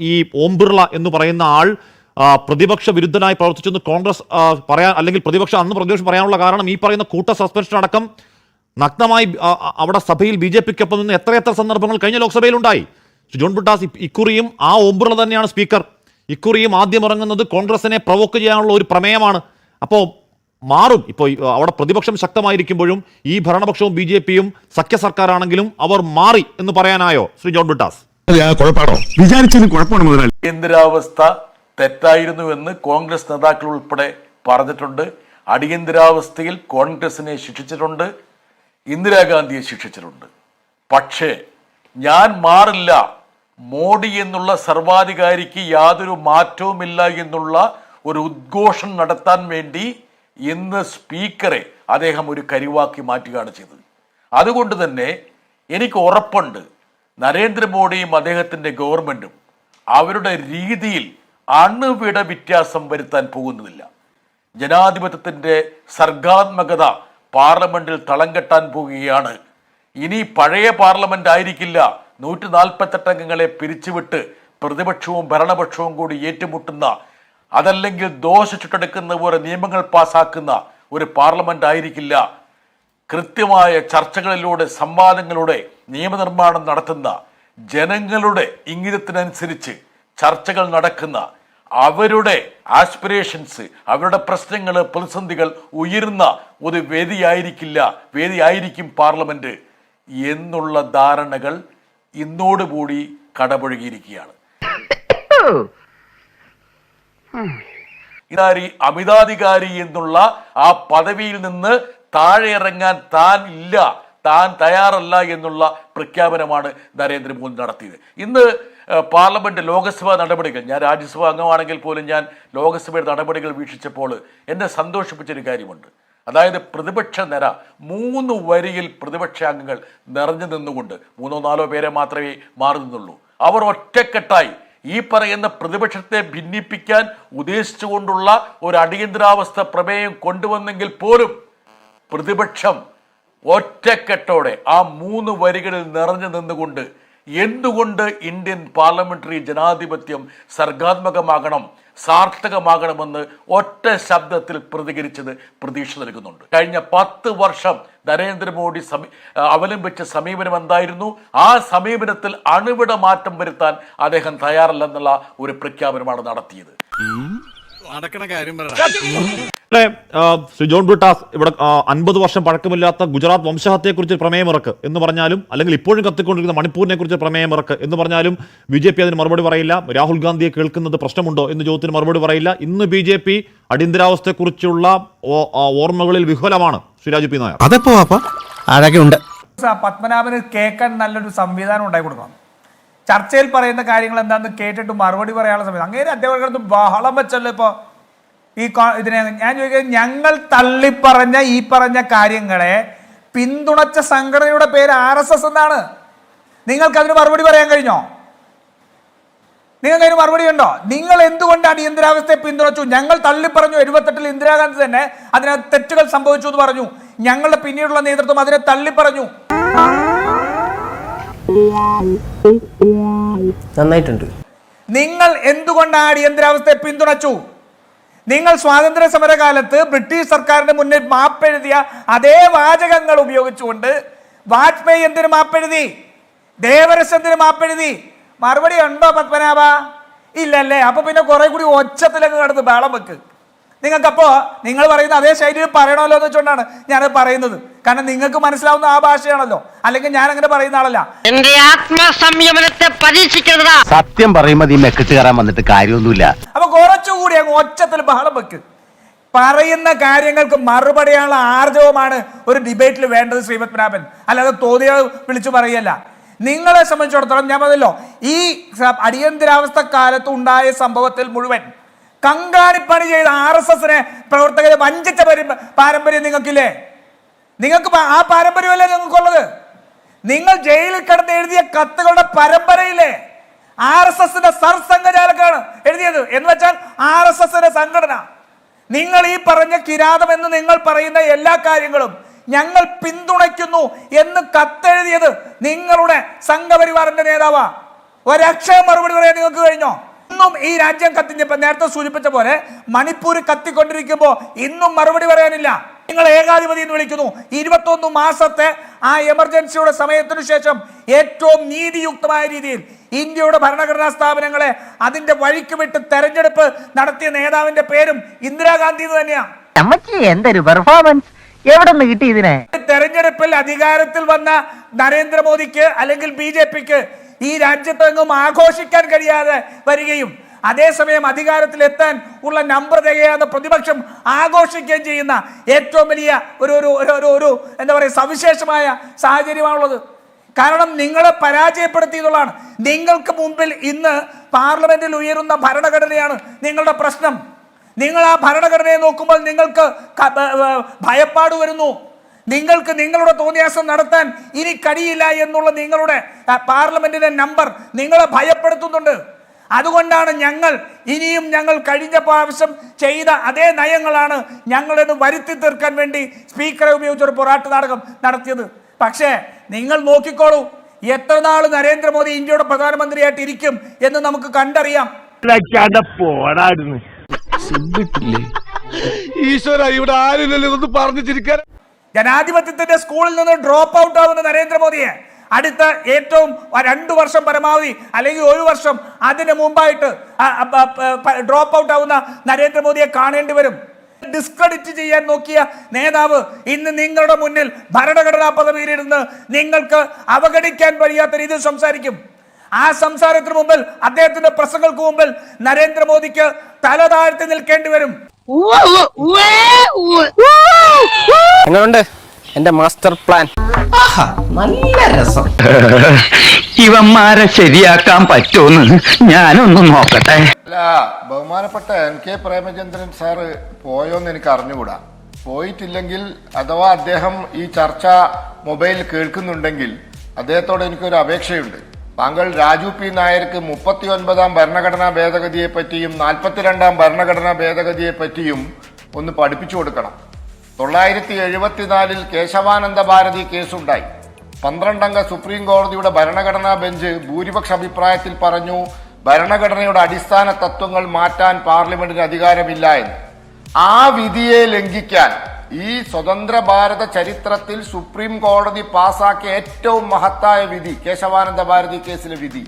ഈ ഓം ബിർള എന്ന് പറയുന്ന ആൾ പ്രതിപക്ഷ വിരുദ്ധനായി പ്രവർത്തിച്ചെന്ന് കോൺഗ്രസ് പറയാൻ, അല്ലെങ്കിൽ അന്ന് പ്രതിപക്ഷം പറയാനുള്ള കാരണം ഈ പറയുന്ന കൂട്ട സസ്പെൻഷൻ അടക്കം നഗ്നമായി അവിടെ സഭയിൽ BJP-ക്കൊപ്പം നിന്ന് എത്രയെത്ര സന്ദർഭങ്ങൾ കഴിഞ്ഞ ലോക്സഭയിൽ ഉണ്ടായി. ജോൺ ബ്രിട്ടാസ്, ഇക്കുറിയും ആ ഓം ബിർള തന്നെയാണ് സ്പീക്കർ. ഇക്കുറിയും ആദ്യം ഇറങ്ങുന്നത് കോൺഗ്രസിനെ പ്രൊവോക്ക് ചെയ്യാനുള്ള ഒരു പ്രമേയമാണ്. അപ്പോൾ മാറും. ഇപ്പോൾ അവിടെ പ്രതിപക്ഷം ശക്തമായിരിക്കുമ്പോഴും ഈ ഭരണപക്ഷവും BJP-യും സഖ്യ സർക്കാരാണെങ്കിലും അവർ മാറി എന്ന് പറയാനായോ ശ്രീ ജോൺ ബ്രിട്ടാസ്? അടിയന്തരാവസ്ഥ തെറ്റായിരുന്നുവെന്ന് കോൺഗ്രസ് നേതാക്കൾ ഉൾപ്പെടെ പറഞ്ഞിട്ടുണ്ട്. അടിയന്തരാവസ്ഥയിൽ കോൺഗ്രസിനെ ശിക്ഷിച്ചിട്ടുണ്ട്, ഇന്ദിരാഗാന്ധിയെ ശിക്ഷിച്ചിട്ടുണ്ട്. പക്ഷേ ഞാൻ മാറില്ല, മോഡി എന്നുള്ള സർവാധികാരിക്ക് യാതൊരു മാറ്റവുമില്ല എന്നുള്ള ഒരു ഉദ്ഘോഷം നടത്താൻ വേണ്ടി ഇന്ന് സ്പീക്കറെ അദ്ദേഹം ഒരു കരിവാക്കി മാറ്റുകയാണ് ചെയ്തത്. അതുകൊണ്ട് തന്നെ എനിക്ക് ഉറപ്പുണ്ട്, നരേന്ദ്രമോദിയും അദ്ദേഹത്തിൻ്റെ ഗവൺമെൻറ്റും അവരുടെ രീതിയിൽ അണുവിട വ്യത്യാസം വരുത്താൻ പോകുന്നതില്ല. ജനാധിപത്യത്തിൻ്റെ സർഗാത്മകത പാർലമെന്റിൽ തളം കെട്ടാൻ പോവുകയാണ്. ഇനി പഴയ പാർലമെന്റ് ആയിരിക്കില്ല. 148 അംഗങ്ങളെ പിരിച്ചുവിട്ട് പ്രതിപക്ഷവും ഭരണപക്ഷവും കൂടി ഏറ്റുമുട്ടുന്ന, അതല്ലെങ്കിൽ ദോശ ചുട്ടെടുക്കുന്ന പോലെ നിയമങ്ങൾ പാസാക്കുന്ന ഒരു പാർലമെന്റ് ആയിരിക്കില്ല. കൃത്യമായ ചർച്ചകളിലൂടെ, സംവാദങ്ങളിലൂടെ നിയമനിർമ്മാണം നടത്തുന്ന, ജനങ്ങളുടെ ഇംഗിതത്തിനനുസരിച്ച് ചർച്ചകൾ നടക്കുന്ന, അവരുടെ ആസ്പിറേഷൻസ്, അവരുടെ പ്രശ്നങ്ങൾ, പ്രതിസന്ധികൾ ഉയരുന്ന ഒരു വേദിയായിരിക്കും പാർലമെന്റ് എന്നുള്ള ധാരണകൾ ഇന്നോടുകൂടി കടപുഴകിയിരിക്കുകയാണ്. അമിതാധികാരി എന്നുള്ള ആ പദവിയിൽ നിന്ന് താഴെ ഇറങ്ങാൻ താൻ തയ്യാറല്ല എന്നുള്ള പ്രഖ്യാപനമാണ് നരേന്ദ്രമോദി നടത്തിയത്. ഇന്ന് പാർലമെന്റ് ലോകസഭാ നടപടികൾ, ഞാൻ രാജ്യസഭാ അംഗമാണെങ്കിൽ പോലും ഞാൻ ലോകസഭയുടെ നടപടികൾ വീക്ഷിച്ചപ്പോൾ എന്നെ സന്തോഷിപ്പിച്ചൊരു കാര്യമുണ്ട്. അതായത് പ്രതിപക്ഷ നിര 3 വരിയിൽ പ്രതിപക്ഷാംഗങ്ങൾ നിറഞ്ഞു നിന്നുകൊണ്ട്, 3-4 പേരെ മാത്രമേ മാറി നിന്നുള്ളൂ. അവർ ഒറ്റക്കെട്ടായി ഈ പറയുന്ന പ്രതിപക്ഷത്തെ ഭിന്നിപ്പിക്കാൻ ഉദ്ദേശിച്ചുകൊണ്ടുള്ള ഒരു അടിയന്തരാവസ്ഥ പ്രമേയം കൊണ്ടുവന്നെങ്കിൽ പോലും പ്രതിപക്ഷം ഒറ്റക്കെട്ടോടെ ആ 3 വരികളിൽ നിറഞ്ഞു നിന്നുകൊണ്ട് എന്തുകൊണ്ട് ഇന്ത്യൻ പാർലമെന്ററി ജനാധിപത്യം സർഗാത്മകമാകണം, സാർത്ഥകമാകണമെന്ന് ഒറ്റ ശബ്ദത്തിൽ പ്രതികരിച്ചത് പ്രതീക്ഷ നൽകുന്നുണ്ട്. കഴിഞ്ഞ 10 വർഷം നരേന്ദ്രമോദി അവലംബിച്ച സമീപനം എന്തായിരുന്നു? ആ സമീപനത്തിൽ അണുവിട മാറ്റം വരുത്താൻ അദ്ദേഹം തയ്യാറല്ലെന്നുള്ള ഒരു പ്രഖ്യാപനമാണ് നടത്തിയത്. ശ്രീ ജോൺ ബ്രിട്ടാസ്, ഇവിടെ 50 വർഷം പഴക്കമില്ലാത്ത ഗുജറാത്ത് വംശഹത്യയെക്കുറിച്ച് പ്രമേയമിറക്ക് എന്ന് പറഞ്ഞാലും, അല്ലെങ്കിൽ ഇപ്പോഴും കത്തിക്കൊണ്ടിരിക്കുന്ന മണിപ്പൂരിനെ കുറിച്ച് പ്രമേയമിറക്ക് എന്ന് പറഞ്ഞാലും BJP അതിന് മറുപടി പറയില്ല. രാഹുൽ ഗാന്ധിയെ കേൾക്കുന്നത് പ്രശ്നമുണ്ടോ എന്ന് ചോദ്യത്തിന് മറുപടി പറയില്ല. ഇന്ന് BJP അടിയന്തരാവസ്ഥയെക്കുറിച്ചുള്ള ഓർമ്മകളിൽ വിഹുലമാണ്. ശ്രീ രാജു പി നായർ, പത്മനാഭന് കേൾക്കാൻ നല്ലൊരു സംവിധാനം ഉണ്ടായി കൊടുക്കണം. ചർച്ചയിൽ പറയുന്ന കാര്യങ്ങൾ എന്താണെന്ന് കേട്ടിട്ട് മറുപടി പറയാനുള്ള സമയത്ത് അങ്ങനെ അദ്ദേഹം ബഹളം വെച്ചല്ലോ. ഇപ്പോൾ ഇതിനെ ഞാൻ ചോദിക്കുന്നത്, ഞങ്ങൾ തള്ളിപ്പറഞ്ഞ ഈ പറഞ്ഞ കാര്യങ്ങളെ പിന്തുണച്ച സംഘടനയുടെ പേര് RSS എന്നാണ്. നിങ്ങൾക്കതിന് മറുപടി പറയാൻ കഴിഞ്ഞോ? നിങ്ങൾക്കതിന് മറുപടി ഉണ്ടോ? നിങ്ങൾ എന്തുകൊണ്ട് അടിയന്തരാവസ്ഥയെ പിന്തുണച്ചു? ഞങ്ങൾ തള്ളിപ്പറഞ്ഞു. 78-ൽ ഇന്ദിരാഗാന്ധി തന്നെ അതിനകത്ത് തെറ്റുകൾ സംഭവിച്ചു എന്ന് പറഞ്ഞു. ഞങ്ങളുടെ പിന്നീടുള്ള നേതൃത്വം അതിനെ തള്ളിപ്പറഞ്ഞു. നന്നായിട്ടുണ്ട്. നിങ്ങൾ എന്തുകൊണ്ടാണ് അടിയന്തരാവസ്ഥയെ പിന്തുണച്ചു? നിങ്ങൾ സ്വാതന്ത്ര്യ സമരകാലത്ത് ബ്രിട്ടീഷ് സർക്കാരിന്റെ മുന്നിൽ മാപ്പെഴുതിയ അതേ വാചകങ്ങൾ ഉപയോഗിച്ചുകൊണ്ട് വാജ്പേയി എന്തിനു മാപ്പെഴുതി, ദേവരസ് എന്തിനു മാപ്പെഴുതി? മറുപടി ഉണ്ടോ പത്മനാഭ? ഇല്ലല്ലേ? അപ്പൊ പിന്നെ കുറെ കൂടി ഒച്ചത്തിലങ്ങ് കടന്ന് ബഹളം വെക്ക്. നിങ്ങൾക്കപ്പോ നിങ്ങൾ പറയുന്ന അതേ ശൈലിയിൽ പറയണമല്ലോ എന്ന് വെച്ചുകൊണ്ടാണ് ഞാനത് പറയുന്നത്. കാരണം നിങ്ങൾക്ക് മനസ്സിലാവുന്ന ആ ഭാഷയാണല്ലോ, അല്ലെങ്കിൽ ഞാൻ അങ്ങനെ പറയുന്ന ആളല്ല. എന്റെ ആത്മസംയമനത്തെ പരീക്ഷിക്കരുത്. സത്യം പറയുമ്പോൾ ഈ മെക്കിട്ട് കയറാൻ വന്നിട്ട് കാര്യമൊന്നുമില്ല. അപ്പൊ കുറച്ചുകൂടി അങ്ങ് ഒച്ചത്തിൽ ബഹളം വെക്ക്. പറയുന്ന കാര്യങ്ങൾക്ക് മറുപടിയുള്ള ആർജവമാണ് ഒരു ഡിബേറ്റിൽ വേണ്ടത് ശ്രീ പത്മനാഭൻ, അല്ലാതെ തോതിയ വിളിച്ചു പറയല്ല. നിങ്ങളെ സംബന്ധിച്ചിടത്തോളം ഞാൻ പറഞ്ഞല്ലോ, ഈ അടിയന്തരാവസ്ഥ കാലത്ത് ഉണ്ടായ സംഭവത്തിൽ മുഴുവൻ കങ്കാണിപ്പണി ചെയ്ത RSS-നെ പ്രവർത്തകരെ വഞ്ചിച്ച പാരമ്പര്യം നിങ്ങൾക്കില്ലേ? നിങ്ങൾക്ക് ആ പാരമ്പര്യമല്ലേ നിങ്ങൾക്കുള്ളത്? നിങ്ങൾ ജയിലിൽ കിടന്ന് എഴുതിയ കത്തുകളുടെ പരമ്പരയില്ലേ RSS-ന്റെ സർസംഘചാലക്കാണ് എഴുതിയത്. എന്ന് വെച്ചാൽ RSS-ന്റെ സംഘടന. നിങ്ങൾ ഈ പറഞ്ഞ കിരാതം എന്ന് നിങ്ങൾ പറയുന്ന എല്ലാ കാര്യങ്ങളും ഞങ്ങൾ പിന്തുണയ്ക്കുന്നു എന്ന് കത്തെഴുതിയത് നിങ്ങളുടെ സംഘപരിവാറിന്റെ നേതാവാ. ഒരക്ഷരം മറുപടി പറയാൻ നിങ്ങൾക്ക് കഴിഞ്ഞോ? ഇന്നും ഈ രാജ്യം കത്തിഞ്ഞപ്പോ നേരത്തെ സൂചിപ്പിച്ച പോലെ മണിപ്പൂർ കത്തിക്കൊണ്ടിരിക്കുമ്പോ ഇന്നും മറുപടി പറയാനില്ല. നിങ്ങൾ ഏകാധിപതി എന്ന് വിളിക്കുന്നു. 21 മാസത്തെ ആ എമർജൻസിയുടെ സമയത്തിനു ശേഷം ഏറ്റവും നീതിയുക്തമായ രീതിയിൽ ഇന്ത്യയുടെ ഭരണഘടനാ സ്ഥാപനങ്ങളെ അതിന്റെ വഴിക്ക് വിട്ട് തെരഞ്ഞെടുപ്പ് നടത്തിയ നേതാവിന്റെ പേരും ഇന്ദിരാഗാന്ധി എന്ന് തന്നെയാണ്. എന്തൊരു പെർഫോമൻസ്, എവിടെ നിന്ന് കിട്ടി ഇതിനെ? തെരഞ്ഞെടുപ്പിൽ അധികാരത്തിൽ വന്ന നരേന്ദ്രമോദിക്ക് അല്ലെങ്കിൽ BJPക്ക് ഈ രാജ്യത്തെങ്ങും ആഘോഷിക്കാൻ കഴിയാതെ വരികയും അതേസമയം അധികാരത്തിലെത്താൻ ഉള്ള നമ്പർ തികയാതെ പ്രതിപക്ഷം ആഘോഷിക്കുകയും ചെയ്യുന്ന ഏറ്റവും വലിയ ഒരു എന്താ പറയുക സവിശേഷമായ സാഹചര്യമാണുള്ളത്. കാരണം നിങ്ങളെ പരാജയപ്പെടുത്തിയതുള്ളതാണ്. നിങ്ങൾക്ക് മുമ്പിൽ ഇന്ന് പാർലമെന്റിൽ ഉയരുന്ന ഭരണഘടനയാണ് നിങ്ങളുടെ പ്രശ്നം. നിങ്ങൾ ആ ഭരണഘടനയെ നോക്കുമ്പോൾ നിങ്ങൾക്ക് ഭയപ്പാട് വരുന്നു. നിങ്ങൾക്ക് നിങ്ങളുടെ തോന്നിയാസം നടത്താൻ ഇനി കഴിയില്ല എന്നുള്ള നിങ്ങളുടെ പാർലമെന്റിന്റെ നമ്പർ നിങ്ങളെ ഭയപ്പെടുത്തുന്നുണ്ട്. അതുകൊണ്ടാണ് ഞങ്ങൾ കഴിഞ്ഞ പ്രാവശ്യം ചെയ്ത അതേ നയങ്ങളാണ് ഞങ്ങളെന്ന് വരുത്തി തീർക്കാൻ വേണ്ടി സ്പീക്കറെ ഉപയോഗിച്ചൊരു പൊറാട്ട് നാടകം നടത്തിയത്. പക്ഷേ നിങ്ങൾ നോക്കിക്കോളൂ, എത്ര നാൾ നരേന്ദ്രമോദി ഇന്ത്യയുടെ പ്രധാനമന്ത്രിയായിട്ട് ഇരിക്കും എന്ന് നമുക്ക് കണ്ടറിയാം. ഈശ്വര, ഇവിടെ ആരില്ലല്ലോ ഇതൊന്ന് പറഞ്ഞു ചിരിക്കാൻ. ജനാധിപത്യത്തിന്റെ സ്കൂളിൽ നിന്ന് ഡ്രോപ്പ് ഔട്ട് ആവുന്ന നരേന്ദ്രമോദിയെ അടുത്ത ഏറ്റവും 2 വർഷം പരമാവധി അല്ലെങ്കിൽ 1 വർഷം അതിന് മുമ്പായിട്ട് ഡ്രോപ്പ് ഔട്ട് ആവുന്ന നരേന്ദ്രമോദിയെ കാണേണ്ടി വരും. ഡിസ്ക്രെഡിറ്റ് ചെയ്യാൻ നോക്കിയ നേതാവ് ഇന്ന് നിങ്ങളുടെ മുന്നിൽ ഭരണഘടനാ പദവിയിലിരുന്ന് നിങ്ങൾക്ക് അവഗണിക്കാൻ കഴിയാത്ത രീതിയിൽ സംസാരിക്കും. ആ സംസാരത്തിന് മുമ്പിൽ, അദ്ദേഹത്തിന്റെ പ്രസംഗങ്ങൾക്ക് മുമ്പിൽ നരേന്ദ്രമോദിക്ക് തല താഴ്ത്തി നിൽക്കേണ്ടി വരും. എങ്ങനെയുണ്ട് എന്റെ മാസ്റ്റർ പ്ലാൻ? നല്ല രസം. ഇവന്മാരെ ശരിയാക്കാൻ പറ്റുമെന്ന് ഞാനൊന്ന് നോക്കട്ടെ. അല്ല, ബഹുമാനപ്പെട്ട NK പ്രേമചന്ദ്രൻ സാറ് പോയോന്ന് എനിക്ക് അറിഞ്ഞുകൂടാ. പോയിട്ടില്ലെങ്കിൽ അഥവാ അദ്ദേഹം ഈ ചർച്ച മൊബൈലിൽ കേൾക്കുന്നുണ്ടെങ്കിൽ അദ്ദേഹത്തോട് എനിക്കൊരു അപേക്ഷയുണ്ട്. താങ്കൾ രാജു P നായർക്ക് 39ാം ഭരണഘടനാ ഭേദഗതിയെ പറ്റിയും 42ാം ഭരണഘടനാ ഭേദഗതിയെ പറ്റിയും ഒന്ന് പഠിപ്പിച്ചു കൊടുക്കണം. 974 കേശവാനന്ദ ഭാരതി കേസുണ്ടായി. 12 അംഗ സുപ്രീം കോടതിയുടെ ഭരണഘടനാ ബെഞ്ച് ഭൂരിപക്ഷ അഭിപ്രായത്തിൽ പറഞ്ഞു ഭരണഘടനയുടെ അടിസ്ഥാന തത്വങ്ങൾ മാറ്റാൻ പാർലമെന്റിന് അധികാരമില്ല എന്ന്. ആ വിധിയെ ലംഘിക്കാൻ ഈ സ്വതന്ത്ര ഭാരത ചരിത്രത്തിൽ സുപ്രീം കോടതി പാസാക്കിയ ഏറ്റവും മഹത്തായ വിധി, കേശവാനന്ദ ഭാരതി കേസിലെ വിധി,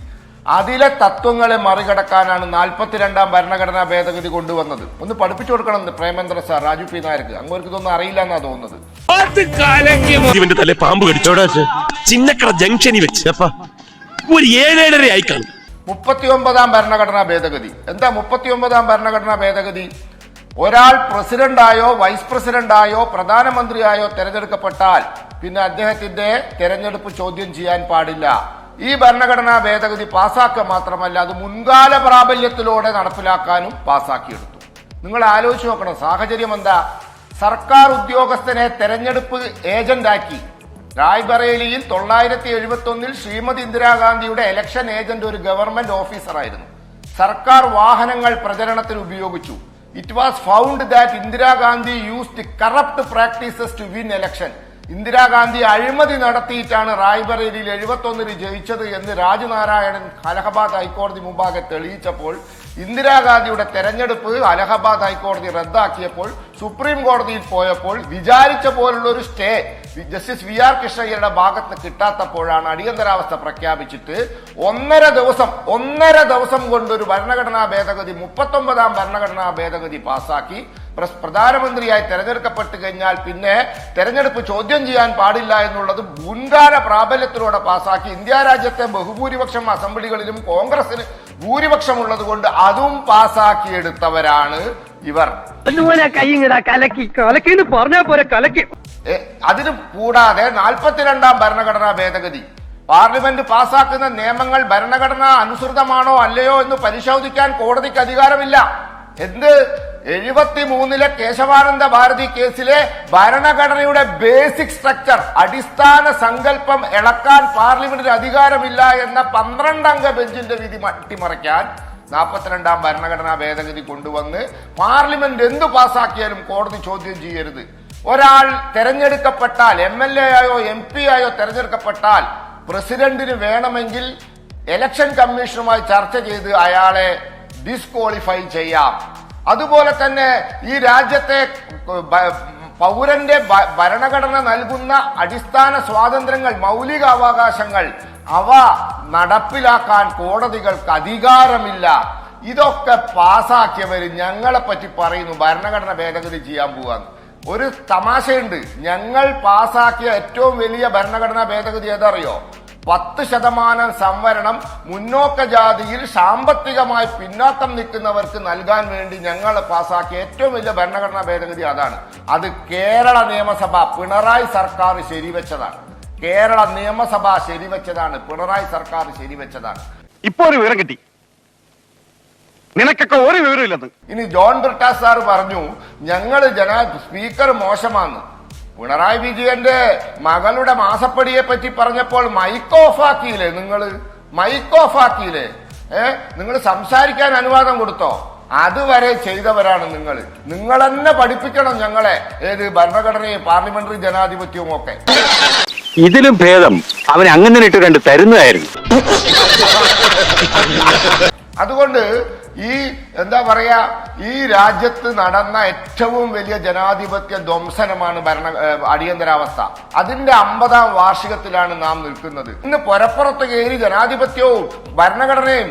അതിലെ തത്വങ്ങളെ മറികടക്കാനാണ് 42ാം ഭരണഘടനാ ഭേദഗതി കൊണ്ടുവന്നത്. ഒന്ന് പഠിപ്പിച്ചു കൊടുക്കണം പ്രേമേന്ദ്ര സാർ, രാജു P നായർക്ക്. അങ്ങോട്ട് ഇതൊന്നും അറിയില്ല എന്നാ തോന്നുന്നത്. ഇവന്റെ തല പാമ്പ് കടിച്ചോടാ ചിന്നക്കട ജംഗ്ഷനിൽ വെച്ച് ഒരു 7-7:30 ആയി കാണും. 39ാം ഭരണഘടനാ ഭേദഗതി എന്താ? 39ാം ഭരണഘടനാ ഭേദഗതി ഒരാൾ പ്രസിഡന്റായോ വൈസ് പ്രസിഡന്റായോ പ്രധാനമന്ത്രിയായോ തെരഞ്ഞെടുക്കപ്പെട്ടാൽ പിന്നെ അദ്ദേഹത്തിന്റെ തെരഞ്ഞെടുപ്പ് ചോദ്യം ചെയ്യാൻ പാടില്ല. ഈ ഭരണഘടനാ ഭേദഗതി പാസാക്കുക മാത്രമല്ല, അത് മുൻകാല പ്രാബല്യത്തിലൂടെ നടപ്പിലാക്കാനും പാസാക്കിയെടുത്തു. നിങ്ങൾ ആലോചിച്ച് നോക്കണം, സാഹചര്യം എന്താ? സർക്കാർ ഉദ്യോഗസ്ഥനെ തെരഞ്ഞെടുപ്പ് ഏജന്റാക്കി. റായ്ബറേലിയിൽ 971 ശ്രീമതി ഇന്ദിരാഗാന്ധിയുടെ ഇലക്ഷൻ ഏജന്റ് ഒരു ഗവൺമെന്റ് ഓഫീസറായിരുന്നു. സർക്കാർ വാഹനങ്ങൾ പ്രചരണത്തിന് ഉപയോഗിച്ചു. It was found that Indira Gandhi used corrupt practices to win election. Indira Gandhi അഴിമതി നടത്തിയിട്ടാണ് റായ്ബറേലിയിൽ 71 ജയിച്ചത് എന്ന് രാജനാരായണൻ അലഹബാദ് ഹൈക്കോടതി മുമ്പാകെ തെളിയിച്ചപ്പോൾ ഇന്ദിരാഗാന്ധിയുടെ തെരഞ്ഞെടുപ്പ് അലഹബാദ് ഹൈക്കോടതി റദ്ദാക്കിയപ്പോൾ സുപ്രീം കോടതിയിൽ പോയപ്പോൾ വിചാരിച്ച പോലുള്ള ഒരു സ്റ്റേ ജസ്റ്റിസ് VR കൃഷ്ണയ്യരുടെ ഭാഗത്ത് കിട്ടാത്തപ്പോഴാണ് അടിയന്തരാവസ്ഥ പ്രഖ്യാപിച്ചിട്ട് 1.5 ദിവസം കൊണ്ടൊരു ഭരണഘടനാ ഭേദഗതി 39ാം ഭരണഘടനാ ഭേദഗതി പാസാക്കി. പ്രധാനമന്ത്രിയായി തെരഞ്ഞെടുക്കപ്പെട്ട് കഴിഞ്ഞാൽ പിന്നെ തെരഞ്ഞെടുപ്പ് ചോദ്യം ചെയ്യാൻ പാടില്ല എന്നുള്ളത് മുൻകാല പ്രാബല്യത്തിലൂടെ പാസാക്കി. ഇന്ത്യ രാജ്യത്തെ ബഹുഭൂരിപക്ഷം അസംബ്ലികളിലും കോൺഗ്രസിന് ഭൂരിപക്ഷമുള്ളത് കൊണ്ട് അതും പാസാക്കിയെടുത്തവരാണ് ഇവർ. അതിന് കൂടാതെ 42ാം ഭരണഘടനാ ഭേദഗതി പാർലമെന്റ് പാസാക്കുന്ന നിയമങ്ങൾ ഭരണഘടന അനുസൃതമാണോ അല്ലയോ എന്ന് പരിശോധിക്കാൻ കോടതിക്ക് അധികാരമില്ല. എന്ത് 73 കേശവാനന്ദ ഭാരതി കേസിലെ ഭരണഘടനയുടെ ബേസിക് സ്ട്രക്ചർ, അടിസ്ഥാന സങ്കല്പം ഇളക്കാൻ പാർലമെന്റിന് അധികാരമില്ല എന്ന 12 അംഗ ബെഞ്ചിന്റെ വിധി അട്ടിമറിക്കാൻ 42ാം ഭരണഘടനാ ഭേദഗതി കൊണ്ടുവന്ന് പാർലമെന്റ് എന്തു പാസാക്കിയാലും കോടതി ചോദ്യം ചെയ്യരുത്. ഒരാൾ തെരഞ്ഞെടുക്കപ്പെട്ടാൽ MLA ആയോ MP ആയോ തെരഞ്ഞെടുക്കപ്പെട്ടാൽ പ്രസിഡന്റിന് വേണമെങ്കിൽ ഇലക്ഷൻ കമ്മീഷനുമായി ചർച്ച ചെയ്ത് അയാളെ ഡിസ്ക്വാളിഫൈ ചെയ്യാം. അതുപോലെ തന്നെ ഈ രാജ്യത്തെ പൗരന്റെ ഭരണഘടന നൽകുന്ന അടിസ്ഥാന സ്വാതന്ത്ര്യങ്ങൾ, മൗലിക അവകാശങ്ങൾ, അവ നടപ്പിലാക്കാൻ കോടതികൾക്ക് അധികാരമില്ല. ഇതൊക്കെ പാസാക്കിയവര് ഞങ്ങളെ പറ്റി പറയുന്നു ഭരണഘടന ഭേദഗതി ചെയ്യാൻ പോവാന്ന്. ഒരു തമാശയുണ്ട്. ഞങ്ങൾ പാസാക്കിയ ഏറ്റവും വലിയ ഭരണഘടനാ ഭേദഗതി ഏതറിയോ? 10% സംവരണം മുന്നോക്ക ജാതിയിൽ സാമ്പത്തികമായി പിന്നാക്കം നിൽക്കുന്നവർക്ക് നൽകാൻ വേണ്ടി ഞങ്ങൾ പാസാക്കിയ ഏറ്റവും വലിയ ഭരണഘടനാ ഭേദഗതി അതാണ്. അത് കേരള നിയമസഭ പിണറായി സർക്കാർ ശരിവെച്ചതാണ്. കേരള നിയമസഭ ശരിവെച്ചതാണ്. പിണറായി സർക്കാർ ശരിവെച്ചതാണ്. ഇപ്പൊ ഒരു വിവരം കിട്ടി, നിനക്കൊക്കെ ഒരു വിവരമില്ലെന്ന്. ഇനി ജോൺ ബ്രിട്ടാസ് സാർ പറഞ്ഞു ഞങ്ങൾ സ്പീക്കർ മോശമാണെന്ന്. പിണറായി വിജയന്റെ മകളുടെ മാസപ്പടിയെ പറ്റി പറഞ്ഞപ്പോൾ മൈക്ക് ഓഫ് ആക്കിയില്ലേ? മൈക്ക് ഓഫ് ആക്കിയില്ലേ? നിങ്ങൾ സംസാരിക്കാൻ അനുവാദം കൊടുത്തോ? അതുവരെ ചെയ്തവരാണ് നിങ്ങൾ. നിങ്ങൾ തന്നെ പഠിപ്പിക്കണം ഞങ്ങളെ ഏത് ഭരണഘടനയും പാർലമെന്ററി ജനാധിപത്യവും ഒക്കെ. ഇതിലും ഭേദം അവൻ അങ്ങനെ ഇട്ട് കണ്ട് തരുന്നതായിരുന്നു. അതുകൊണ്ട് ഈ എന്താ പറയാ, ഈ രാജ്യത്ത് നടന്ന ഏറ്റവും വലിയ ജനാധിപത്യ ധ്വംസനമാണ് അടിയന്തരാവസ്ഥ. അതിന്റെ 50ാം വാർഷികത്തിലാണ് നാം നിൽക്കുന്നത്. ഇന്ന് പുറപ്പുറത്ത് കയറി ജനാധിപത്യവും ഭരണഘടനയും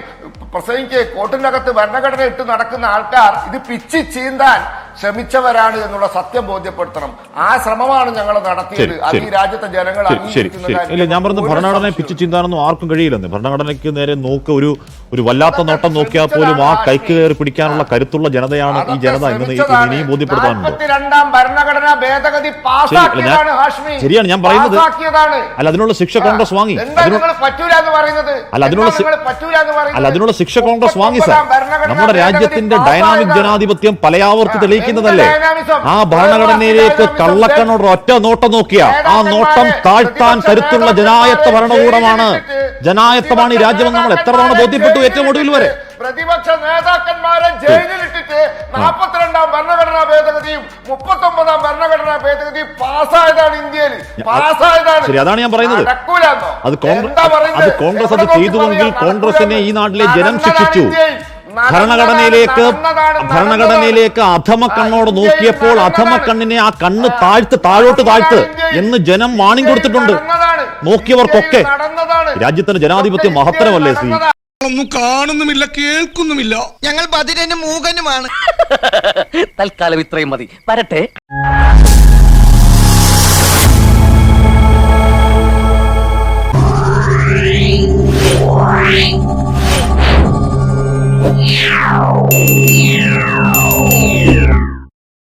പ്രസംഗിക്ക് കോട്ടിന്റെ അകത്ത് ഭരണഘടന ഇട്ട് നടക്കുന്ന ആൾക്കാർ ഇത് പിച്ചി ചീന്താൻ ശ്രമിച്ചവരാണ് എന്നുള്ള സത്യം ബോധ്യപ്പെടുത്തണം. ആ ശ്രമമാണ് ഞങ്ങൾ നടത്തിയത്. അത് ഈ രാജ്യത്തെ ജനങ്ങൾ ഇല്ല, ഞാൻ പറഞ്ഞത് ഭരണഘടനയെ പിച്ചു ചീന്താനൊന്നും ആർക്കും കഴിയില്ലെന്ന്. ഭരണഘടനയ്ക്ക് നേരെ നോക്ക് ഒരു വല്ലാത്ത നോട്ടം നോക്കിയാൽ പോലും ആ കൈക്ക് കയറി പിടിക്കാനുള്ള കരുത്തുള്ള ജനതയാണ് ഈ ജനത എന്ന് ഇനിയും ബോധ്യപ്പെടുത്താനുണ്ട്. 42ാം ഭരണഘടനാ ഭേദഗതി ശരിയാണ് ഞാൻ പറയുന്നത്. അല്ല, അതിനുള്ള ശിക്ഷ കോൺഗ്രസ് വാങ്ങി. അതിനുള്ള ശിക്ഷ കോൺഗ്രസ് വാങ്ങി സാർ. നമ്മുടെ രാജ്യത്തിന്റെ ഡൈനാമിക് ജനാധിപത്യം പലയാവർത്തി തെളിയിക്കുന്നതല്ലേ? ആ ഭരണഘടനയിലേക്ക് കള്ളക്കണ്ണോട് ഒറ്റ നോട്ടം നോക്കിയ ആ നോട്ടം താഴ്ത്താൻ കരുത്തുള്ള ജനായത്ത ഭരണകൂടമാണ്, ജനായത്തമാണ് ഈ രാജ്യമെന്ന് നമ്മൾ എത്ര തവണ ബോധ്യപ്പെട്ടു ഏറ്റവും ഒടുവിൽ വരെ. പ്രതിപക്ഷ നേതാക്കന്മാരെ ജയിലിലിട്ടിട്ട് 42ാം ഭരണഘടനാ ഭേദഗതിയും 39ാം ഭരണഘടനാ ഭേദഗതിയും പാസ്സായതാണ് ഇന്ത്യയിൽ. ശരി, അതാണ് ഞാൻ പറയുന്നത്. അത് കോൺഗ്രസ് അത് ചെയ്തുവെങ്കിൽ കോൺഗ്രസിനെ ഈ നാട്ടിലെ ജനം ശിക്ഷിച്ചു. ഭരണഘടനയിലേക്ക് അധമക്കണ്ണോട് നോക്കിയപ്പോൾ അധമക്കണ്ണിനെ ആ കണ്ണ് താഴോട്ട് താഴ്ത്ത് എന്ന് ജനം വാണിംഗ് കൊടുത്തിട്ടുണ്ട് നോക്കിയവർക്കൊക്കെ. രാജ്യത്തിന്റെ ജനാധിപത്യം മഹത്തരമല്ലേ സി? ഒന്നും കാണുന്നുമില്ല, കേൾക്കുന്നുമില്ല. ഞങ്ങൾ ബധിരനും മൂകനുമാണ്. തൽക്കാലം ഇത്രയും മതി. വരട്ടെ. Yeah.